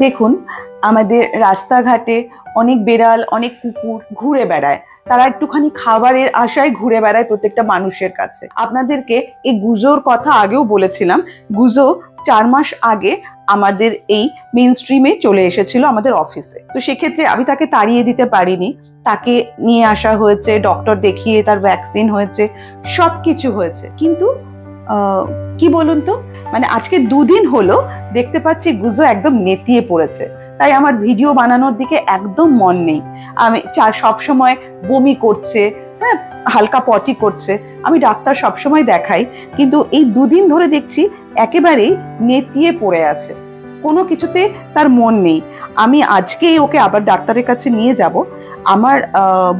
দেখুন, আমাদের রাস্তাঘাটে অনেক বেড়াল, অনেক কুকুর ঘুরে বেড়ায়। তারা একটুখানি খাবারের আশায় ঘুরে বেড়ায় প্রত্যেকটা মানুষের কাছে। আপনাদেরকে এই গুজোর কথা আগেও বলেছিলাম। গুজো 4 মাস আগে আমাদের এই মেইন স্ট্রিমে চলে এসেছিল আমাদের অফিসে। তো সেক্ষেত্রে আমি তাকে তাড়িয়ে দিতে পারিনি। তাকে নিয়ে আসা হয়েছে, ডক্টর দেখিয়ে তার ভ্যাকসিন হয়েছে, সবকিছু হয়েছে। কিন্তু কি বলুন তো, মানে আজকে 2 দিন হলো দেখতে পাচ্ছি গুজো একদম নেতিয়ে পড়েছে। তাই আমার ভিডিও বানানোর দিকে একদম মন নেই। আমি সবসময় বমি করছে, হ্যাঁ, হালকা পটি করছে। আমি ডাক্তার সবসময় দেখাই, কিন্তু এই 2 দিন ধরে দেখছি একেবারেই নেতিয়ে পড়ে আছে, কোনো কিছুতে তার মন নেই। আমি আজকেই ওকে আবার ডাক্তারের কাছে নিয়ে যাব। আমার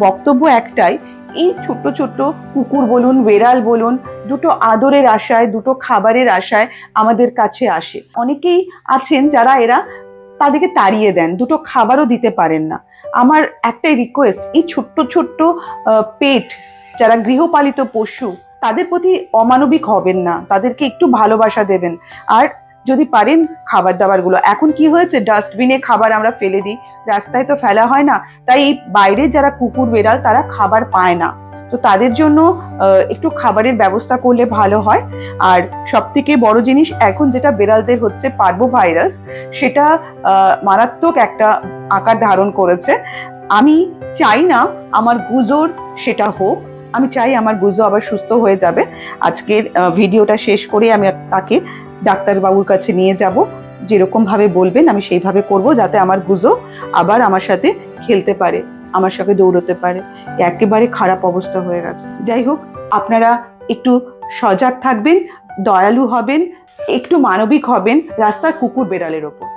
বক্তব্য একটাই, এই ছোট্ট ছোট্ট কুকুর বলুন, বেড়াল বলুন, দুটো আদরের আশায়, দুটো খাবারের আশায় আমাদের কাছে আসে। অনেকেই আছেন যারা তাদেরকে তাড়িয়ে দেন, দুটো খাবারও দিতে পারেন না। আমার একটাই রিকোয়েস্ট, এই ছোট্ট ছোট্ট পেট, যারা গৃহপালিত পশু, তাদের প্রতি অমানবিক হবেন না, তাদেরকে একটু ভালোবাসা দেবেন। আর যদি পারেন খাবার দাবারগুলো, এখন কি হয়েছে, ডাস্টবিনে খাবার আমরা ফেলে দিই, রাস্তায় তো ফেলা হয় না। তাই এই বাইরের যারা কুকুর বেড়াল তারা খাবার পায় না, তো তাদের জন্য একটু খাবারের ব্যবস্থা করলে ভালো হয়। আর সব থেকে বড় জিনিস এখন যেটা বেড়ালদের হচ্ছে, পার্বো ভাইরাস, সেটা মারাত্মক একটা আকার ধারণ করেছে। আমি চাই না আমার গুজোর সেটা হোক, আমি চাই আমার গুজো আবার সুস্থ হয়ে যাবে। আজকের ভিডিওটা শেষ করে আমি তাকে ডাক্তারবাবুর কাছে নিয়ে যাব। যেরকম ভাবে বলবেন আমি সেইভাবে করব, যাতে আমার গুজো আবার আমার সাথে খেলতে পারে, আমার সাথে দৌড়তে পারে। একেবারে খারাপ অবস্থা হয়ে গেছে। যাই হোক, আপনারা একটু সজাগ থাকবেন, দয়ালু হবেন, একটু মানবিক হবেন রাস্তার কুকুর বেড়ালের ওপর।